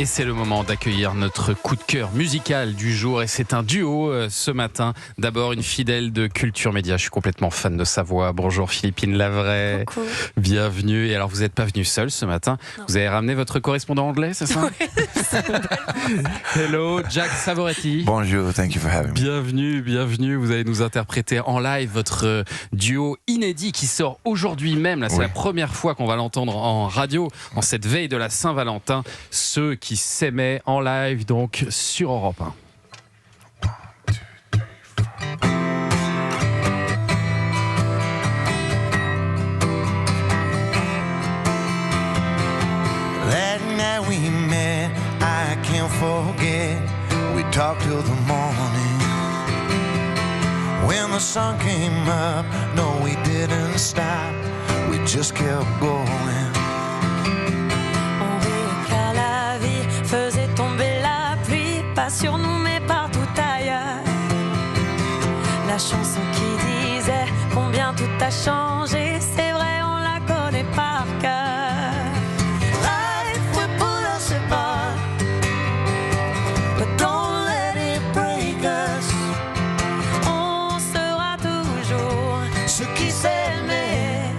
Et c'est le moment d'accueillir notre coup de cœur musical du jour. Et c'est un duo ce matin. D'abord, une fidèle de Culture Média. Je suis complètement fan de sa voix. Bonjour Philippine Lavray. Coucou. Bienvenue. Et alors, vous n'êtes pas venue seule ce matin. Non. Vous avez ramené votre correspondant anglais, c'est ça? Hello, Jack Savoretti. Bonjour, thank you for having me. Bienvenue, bienvenue. Vous allez nous interpréter en live votre duo inédit qui sort aujourd'hui même. Là, c'est la première fois qu'on va l'entendre en radio, en cette veille de la Saint-Valentin. Ceux qui s'aimaient en live, donc, sur Europe 1. That night we met, I can't forget. We talked till the morning. When the sun came up, no, we didn't stop. We just kept going. On riait car la vie faisait tomber la pluie, pas sur nous mais partout ailleurs. La chanson qui disait combien tout a changé, c'est vrai, on la connaît par cœur. Life will pull us apart, but don't let it break us. On sera toujours Ceux qui s'aimaient,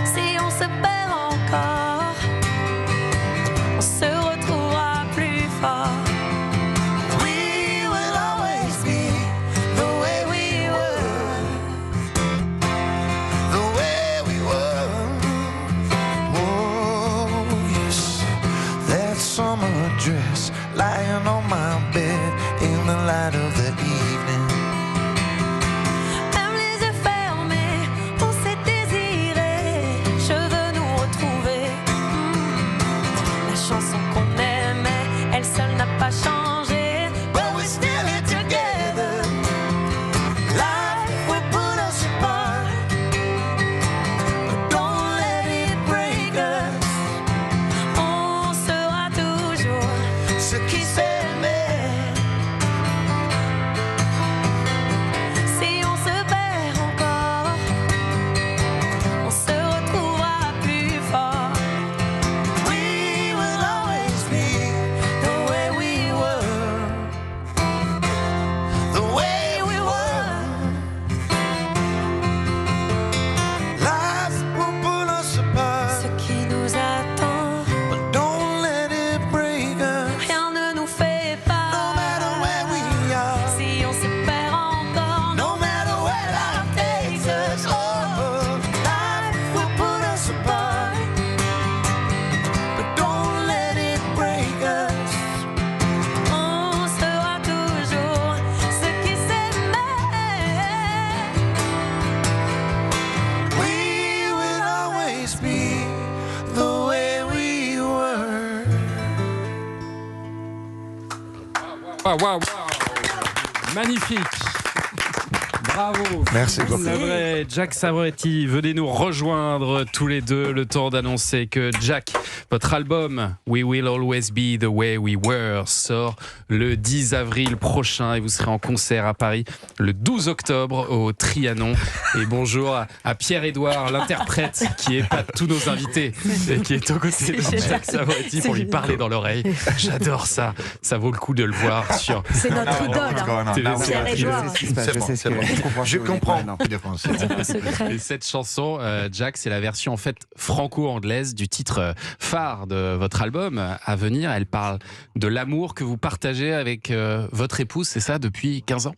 si on se perd encore, on se retrouvera plus fort. we will always be the way we were, the way we were. Oh yes, that summer dress lying on my bed in the light of the evening. Même les yeux fermés, on s'est désiré. Je veux nous retrouver. La chanson qu'on aimait, elle seule n'a pas changé. But we're still here together. Life will put us apart, but don't let it break us. On sera toujours Ceux qui s'aimaient, si on se perd encore, on se retrouvera plus fort. we will always be the way we were, the way we were. Life will pull us apart, Ce qui nous attend, but don't let it break us. rien ne nous fait No matter where peur. we are, Si on se perd encore, no matter where life takes us. Oh, life will put us apart, but don't let it break us. on sera toujours ceux qui s'aimaient. We will always be the way we were. Waouh, waouh, waouh. Magnifique. Bravo. Merci Philippine beaucoup. Lavray, Jack Savoretti, venez nous rejoindre tous les deux. Le temps d'annoncer que Jack, votre album We Will Always Be The Way We Were sort le 10 avril prochain et vous serez en concert à Paris le 12 octobre au Trianon. Et bonjour à Pierre-Édouard, l'interprète qui épate tous nos invités et qui est aux côtés de Jack Savoretti pour lui parler dans l'oreille. J'adore ça. Ça vaut le coup de le voir sur C'est notre idole. Pierre-Édouard. C'est bon. Je comprends. Et cette chanson, Jack, c'est la version en fait franco-anglaise du titre phare de votre album à venir. Elle parle de l'amour que vous partagez avec votre épouse, c'est ça, depuis 15 ans?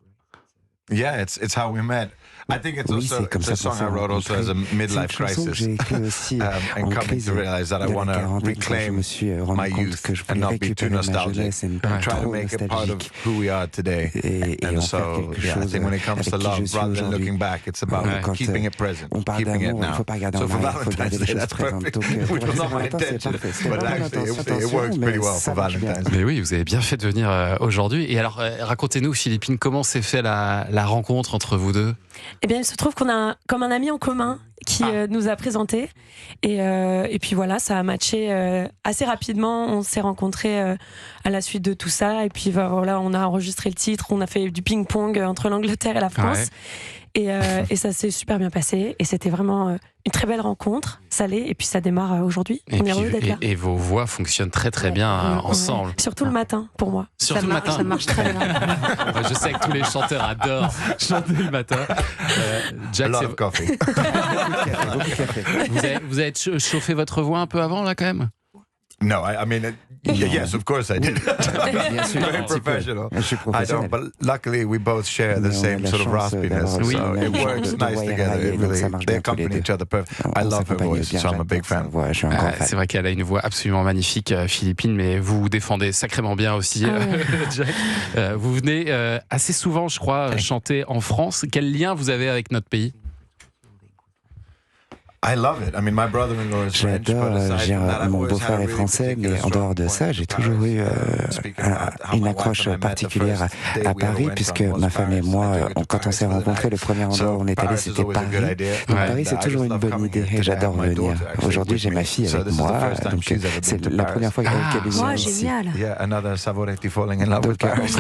Yeah, it's how we met. I think it's Oui, also c'est comme it's a ça qu'on song s'est I wrote also as a rencontrés. midlife C'est une chanson que crisis, j'ai écrite aussi and en coming crise to realize that I de la want to quarantaine, quand je reclaim me suis my rendu compte youth que je and voulais not be too récupérer ma nostalgic, jeunesse et ne pas and try to trop make it part of nostalgique. who we are today. Et And en faire so, quelque yeah, I chose think when it comes avec to qui je love, suis rather than aujourd'hui. looking back, it's about Quand keeping it present, on parle keeping it d'amour, il ne now. faut pas regarder So en for arrière, il faut Valentine's garder les Day, choses that's présentes. perfect. Donc, Which pour was la not my Saint-Valentin, c'est intention, parfait. C'était but pas mon actually it intention, works pretty mais well ça for marche bien. Valentine's Day. Mais oui, vous avez bien fait de venir aujourd'hui. Et alors, racontez-nous, Philippine, comment s'est fait la rencontre entre vous deux? Eh bien, il se trouve qu'on a comme un ami en commun qui nous a présenté. Et puis voilà, ça a matché assez rapidement. On s'est rencontrés à la suite de tout ça. Et puis voilà, on a enregistré le titre. On a fait du ping-pong entre l'Angleterre et la France. Ouais. Et ça s'est super bien passé. Et c'était vraiment une très belle rencontre, ça l'est, et puis ça démarre aujourd'hui. Et, On est heureux d'être là. et vos voix fonctionnent très très bien ensemble. Surtout le matin, pour moi. Surtout le matin. Ça marche très bien. Moi, je sais que tous les chanteurs adorent chanter le matin. A Jack, lot of coffee. vous avez chauffé votre voix un peu avant là quand même? No, I mean, yes, of course I did. Bien sûr, Very un petit peu. professional. Je suis I don't, professionnel. but luckily we both share the Mais on a same la sort of chance raspiness, d'avoir Oui. so le it même genre works de nice voix together. éraillée, It donc ça really, marche they bien tous les accompany deux. each other perfect. I On love her s'accompagne voice, bien, so I'm a big j'adore sa fan. voix, je suis un grand C'est fan. vrai qu'elle a une voix absolument magnifique, Philippine, mais vous vous défendez sacrément bien aussi, Jack. Vous venez assez souvent, je crois, chanter en France. Quel lien vous avez avec notre pays? I love it. I mean, my brother-in-law is French, but J'adore, aside from that, I've mon always had beau-frère a est really français, mais particular en dehors de strong ça, point j'ai in toujours eu speaking about how une my accroche wife and I met the particulière first day à we ever Paris, went puisque on was ma femme et Paris. moi, I took her to quand on Paris s'est for the rencontrés, night. le premier endroit où on est allé, Paris is c'était always a good Paris. idea. Donc Ouais. Paris, I c'est just toujours une love bonne coming idée here et to j'adore have my venir. daughter actually Aujourd'hui, j'ai with ma me. fille So avec this is the moi, first time donc she's ever c'est been to la Paris. première fois qu'elle Ah. vient Oh, ici. génial. Yeah, another Savoretti falling in love with Donc, Paris.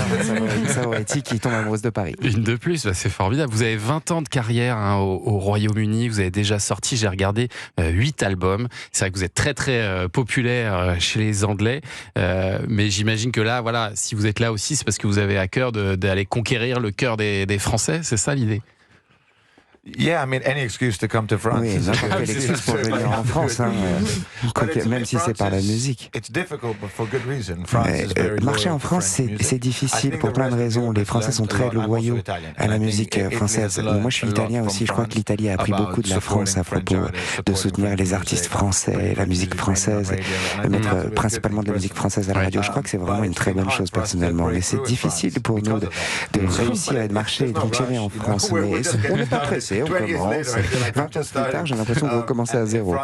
Savoretti qui tombe amoureuse de Paris. Une de plus, bah, c'est formidable. Vous avez 20 ans de carrière au Royaume-Uni, vous avez déjà sorti, j'ai regardé, 8 albums. C'est vrai que vous êtes très très populaire chez les Anglais, mais j'imagine que là, voilà, si vous êtes là aussi, c'est parce que vous avez à cœur d'aller conquérir le cœur des Français, c'est ça l'idée? Yeah, I mean, any excuse to come to France. Oui, is a n'importe good quelle excuse excuse pour to venir en come France, to hein, it. même si c'est par la musique. It's difficult, but for good reason. France is very Marcher loyal en to France, French music. c'est I difficile think pour the plein de rest of raisons. Europe Les has Français sont learned a très lot. I'm also loyaux Italian, à and la I think musique Italy française. has learned Moi, je suis a lot italien from aussi. Je crois que France l'Italie a appris about beaucoup de la supporting France à French propos artists, de supporting soutenir French les music, artistes français, la French musique music française, radio, and I think that's a mettre really principalement good de la musique thing. française à la radio. Je crois que c'est vraiment une très bonne chose personnellement. Mais c'est difficile pour nous de réussir à marcher et de fonctionner en France. Mais on n'est pas pressé, on commence. 20 ans plus tard, j'ai l'impression de recommencer à zéro.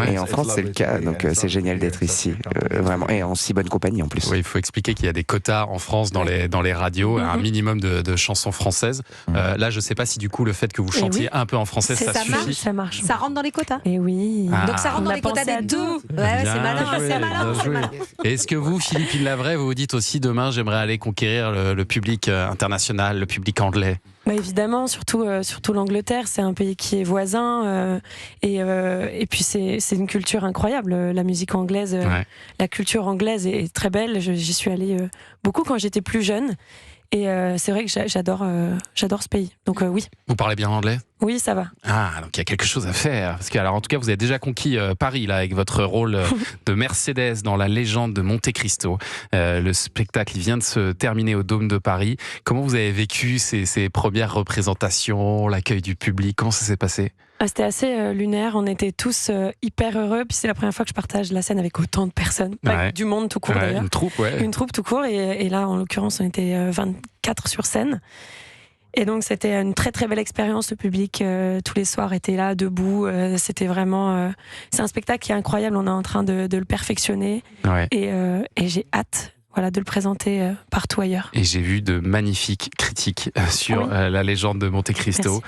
Et en France, c'est le cas, donc c'est génial d'être ici, vraiment, et en si bonne compagnie en plus. Oui, il faut expliquer qu'il y a des quotas en France dans les radios, un minimum de chansons françaises. Là, je ne sais pas si du coup le fait que vous chantiez un peu en français, ça suffit. Ça marche. Ça rentre dans les quotas. Et oui. Ah. Donc ça rentre On dans a les quotas pensé à des deux. tout. Ouais, Bien c'est malin, joué, c'est malin, bien c'est joué. malin. Est-ce que vous, Philippine Lavray, vous vous dites aussi demain, j'aimerais aller conquérir le public international, le public anglais? Bah évidemment, surtout l'Angleterre, c'est un pays qui est voisin et puis c'est une culture incroyable. La musique anglaise, Ouais. la culture anglaise est très belle. J'y suis allée beaucoup quand j'étais plus jeune et c'est vrai que j'adore ce pays. Donc oui, Vous parlez bien anglais? oui, ça va. Ah, donc il y a quelque chose à faire. Parce que, alors, en tout cas, vous avez déjà conquis Paris, là, avec votre rôle de Mercedes dans La Légende de Monte Cristo. Le spectacle, il vient de se terminer au Dôme de Paris. Comment vous avez vécu ces premières représentations, l'accueil du public? Comment ça s'est passé? C'était assez lunaire. On était tous hyper heureux. Puis c'est la première fois que je partage la scène avec autant de personnes, pas Ouais. du monde tout court Ouais, d'ailleurs. une troupe, ouais. Une troupe tout court et là en l'occurrence on était 24 sur scène et donc c'était une très très belle expérience. Le public tous les soirs était là debout, c'était vraiment c'est un spectacle qui est incroyable. On est en train de le perfectionner Ouais. et j'ai hâte de le présenter partout ailleurs. Et j'ai vu de magnifiques critiques sur Oui. La Légende de Monte Cristo,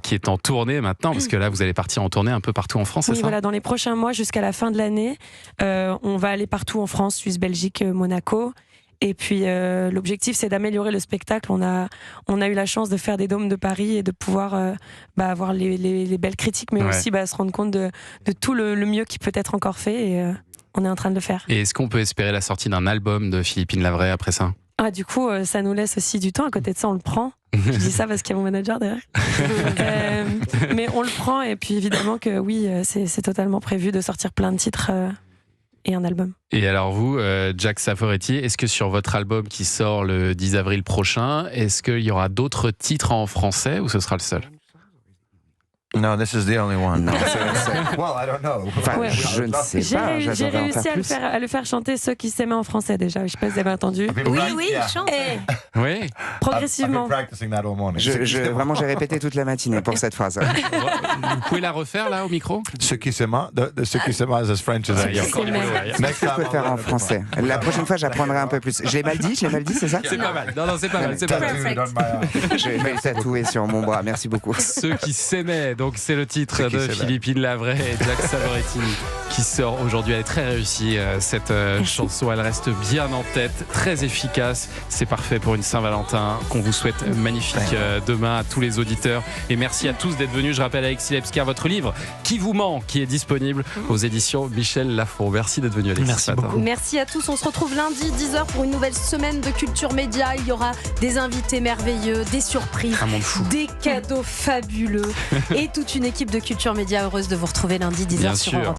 qui est en tournée maintenant, parce que là, vous allez partir en tournée un peu partout en France, c'est Oui, ça? voilà, dans les prochains mois jusqu'à la fin de l'année, on va aller partout en France, Suisse, Belgique, Monaco. Et puis l'objectif, c'est d'améliorer le spectacle. On a eu la chance de faire des dômes de Paris et de pouvoir avoir les belles critiques, mais Ouais. aussi se rendre compte de tout le mieux qui peut être encore fait. Et on est en train de le faire. Et est-ce qu'on peut espérer la sortie d'un album de Philippine Lavray après ça? Ah, du coup, ça nous laisse aussi du temps. À côté de ça, on le prend. Je dis ça parce qu'il y a mon manager derrière. Mais on le prend. Et puis évidemment que oui, c'est totalement prévu de sortir plein de titres et un album. Et alors vous, Jack Savoretti, est-ce que sur votre album qui sort le 10 avril prochain, est-ce qu'il y aura d'autres titres en français ou ce sera le seul? No, this is the only one. Non, c'est- Well, I don't know. Enfin, Ouais. je ne sais J'ai pas, j'ai j'adorerais en réussi faire plus. à le faire chanter Ceux qui s'aimaient en français déjà. Je sais pas si vous avez entendu. Oui, oui, il chante. Et Oui. progressivement. I've been practicing that all morning. Vraiment, j'ai répété toute la matinée pour cette phrase. Vous pouvez la refaire là au micro? Ce qui s'aima, ce qui s'aima is as French as I Il y a am. encore du boulot, là. Next Je time peux le I'll faire learn en it français. La prochaine fois, j'apprendrai un peu plus. Je l'ai mal dit, c'est ça? C'est pas mal. Non, c'est pas mal. C'est pas mal. Tattooed on my arm. Je vais le tatouer sur mon bras. Merci beaucoup. Ceux qui s'aimaient. donc c'est le titre C'est qui, de celle-là Philippine Lavray et Jack Savoretti qui sort aujourd'hui. Elle est très réussie, cette chanson. Elle reste bien en tête, très efficace. C'est parfait pour une Saint-Valentin qu'on vous souhaite magnifique demain à tous les auditeurs. Et merci à tous d'être venus. Je rappelle Alexis Lepska, votre livre Qui vous ment, qui est disponible aux éditions Michel Lafon. Merci d'être venu, Alexis. Merci ce matin. beaucoup. Merci à tous. On se retrouve lundi 10h pour une nouvelle semaine de Culture Média. Il y aura des invités merveilleux, des surprises, Un monde fou. des cadeaux fabuleux et toute une équipe de Culture Média heureuse de vous retrouver lundi 10h Bien sur sûr. Europe.